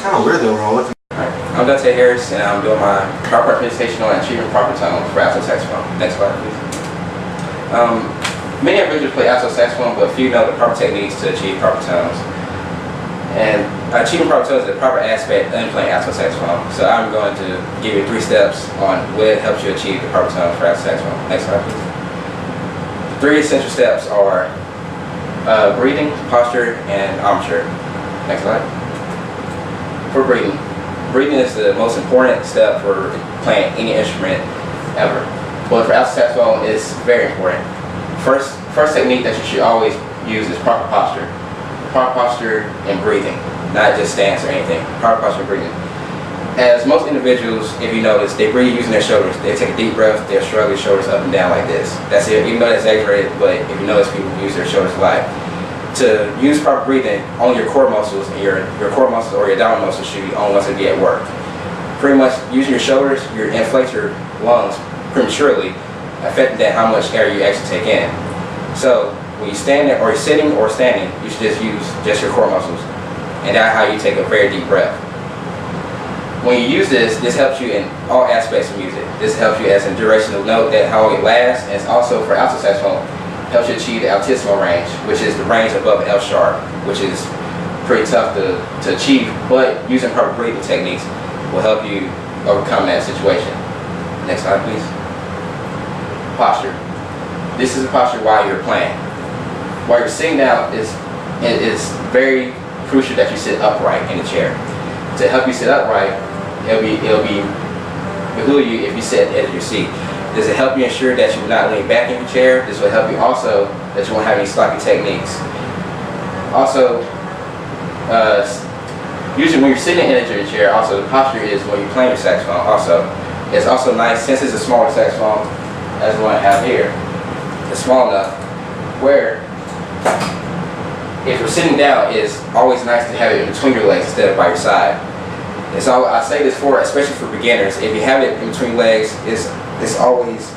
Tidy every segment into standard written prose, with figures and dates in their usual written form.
kind of weird though, bro. I'm Dontae Harris, and I'm doing my proper presentation on achieving proper tone for alto saxophone. Next slide, please. Many individuals play alto saxophone, but few know the proper techniques to achieve proper tones. And achieving proper tones is a proper aspect of playing alto saxophone. So I'm going to give you 3 steps on what helps you achieve the proper tones for alto saxophone. Next slide, please. The 3 essential steps are breathing, posture, and armature. Next slide. For breathing. Breathing is the most important step for playing any instrument ever. But for alto saxophone, it's very important. First technique that you should always use is proper posture. Proper posture and breathing, not just stance or anything. Proper posture and breathing. As most individuals, if you notice, they breathe using their shoulders. They take a deep breath, they'll shrug their shoulders up and down like this. That's it, even though that's exaggerated, but if you notice, people use their shoulders a lot. To use proper breathing, only your core muscles and your core muscles or your abdominal muscles should be on once it be at work. Pretty much using your shoulders, you inflate your lungs prematurely, affecting that how much air you actually take in. So when you stand there, or you're sitting or standing, you should just use just your core muscles, and that's how you take a very deep breath. When you use this helps you in all aspects of music. This helps you as a duration of note, that how long it lasts, and it's also for alto saxophone, helps you achieve the altissimo range, which is the range above F sharp, which is pretty tough to achieve, but using proper breathing techniques will help you overcome that situation. Next slide, please. Posture. This is a posture while you're playing. While you're sitting down, it is very crucial that you sit upright in the chair. To help you sit upright, it'll behoove you if you sit at the edge of your seat. This will help you ensure that you're not leaning back in your chair. This will help you also that you won't have any sloppy techniques. Also, usually when you're sitting at the edge of your chair, also the posture is when you're playing your saxophone. Also, it's also nice, since it's a smaller saxophone, as the one I have here. It's small enough where if you're sitting down, it's always nice to have it in between your legs instead of by your side. And so I say this especially for beginners. If you have it in between legs, it's always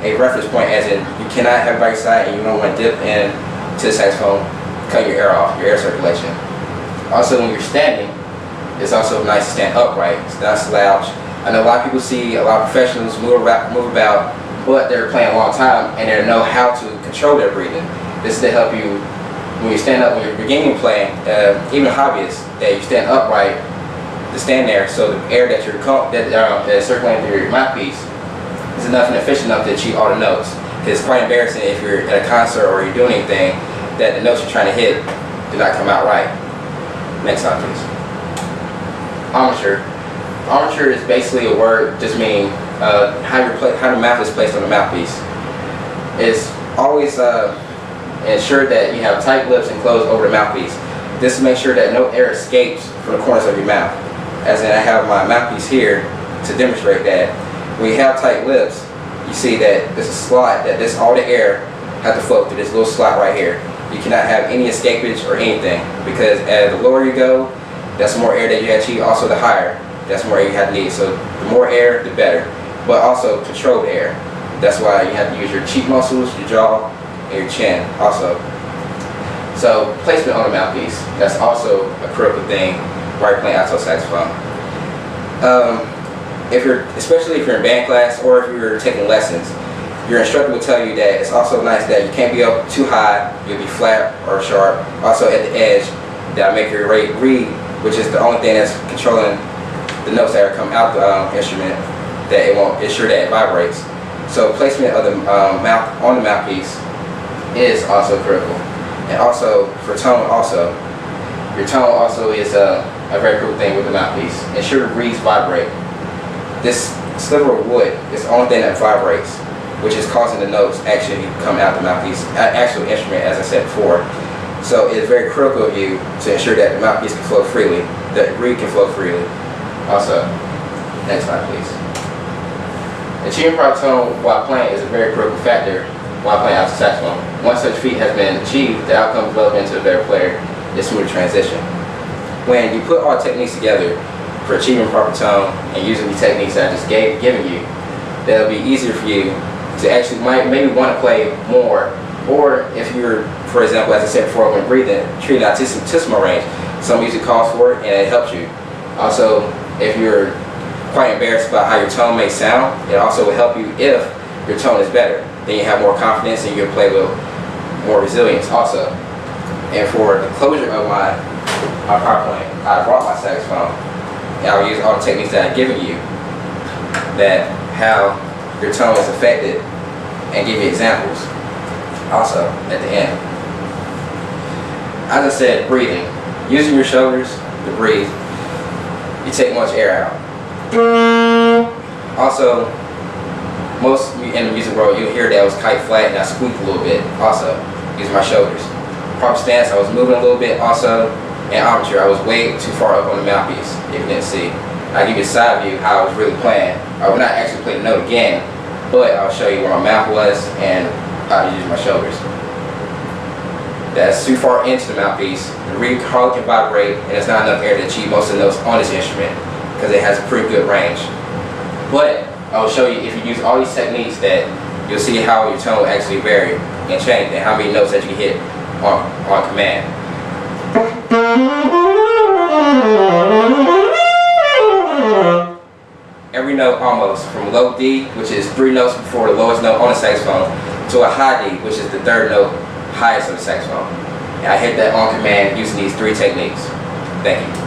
a reference point, as in you cannot have it by your side and you don't want to dip in to the saxophone, cut your air off, your air circulation. Also, when you're standing, it's also nice to stand upright, not slouch. I know a lot of people see a lot of professionals move about, but they're playing a long time and they know how to control their breathing. This is to help you when you stand up, when you're beginning playing, even hobbyists, that you stand upright to stand there, so the air that you're that's circulating through your mouthpiece is enough and efficient enough to achieve all the notes. Because it's quite embarrassing if you're at a concert or you're doing anything that the notes you're trying to hit do not come out right. Next slide, please. Armature. Armature is basically a word just meaning how the mouth is placed on the mouthpiece. It's always ensure that you have tight lips and closed over the mouthpiece. This to make sure that no air escapes from the corners of your mouth. As in, I have my mouthpiece here to demonstrate that. When you have tight lips, you see that there's a slot that all the air has to flow through this little slot right here. You cannot have any escapage or anything, because as the lower you go, that's more air that you achieve. Also, the higher, that's more air you have to need. So the more air, the better. But also controlled air. That's why you have to use your cheek muscles, your jaw, and your chin also. So placement on the mouthpiece, that's also a critical thing while you're playing alto saxophone. Especially if you're in band class or if you're taking lessons, your instructor will tell you that it's also nice that you can't be up too high, you'll be flat or sharp. Also at the edge, that'll make your rate read, which is the only thing that's controlling the notes that are coming out the instrument, that it won't ensure that it vibrates. So placement of the mouth on the mouthpiece is also critical. And also for tone, your tone also is a very critical thing with the mouthpiece. Ensure the reeds vibrate. This sliver of wood is the only thing that vibrates, which is causing the notes actually come out the mouthpiece, actual instrument, as I said before. So it's very critical of you to ensure that the mouthpiece can flow freely, that the reed can flow freely. Also, next slide, please. Achieving proper tone while playing is a very critical factor while playing alto saxophone. Once such feat has been achieved, the outcome development into a better player is smooth transition. When you put all techniques together for achieving proper tone and using the techniques that I just given you, that'll be easier for you to actually maybe want to play more. Or if you're, for example, as I said before, when breathing, treating altissimo range, some music calls for it and it helps you. Also, if you're quite embarrassed about how your tone may sound, it also will help you if your tone is better. Then you have more confidence and you'll play with more resilience also. And for the closure of my power playing, I brought my saxophone and I will use all the techniques that I've given you, that how your tone is affected, and give you examples also at the end. As I said, breathing. Using your shoulders to breathe, you take much air out. Also, most in the music world, you'll hear that I was kite flat and I squeaked a little bit also, using my shoulders. Proper stance, I was moving a little bit also, and armature, I was way too far up on the mouthpiece, if you didn't see. I'll give you a side view how I was really playing. I will not actually play the note again, but I'll show you where my mouth was and how to use my shoulders. That's too far into the mouthpiece. The reed hardly can vibrate, and there's not enough air to achieve most of the notes on this instrument because it has a pretty good range. But I'll show you, if you use all these techniques, that you'll see how your tone will actually vary and change, and how many notes that you can hit on command. Every note almost, from low D, which is 3 notes before the lowest note on the saxophone, to a high D, which is the 3rd note highest on the saxophone. And I hit that on command using these 3 techniques. Thank you.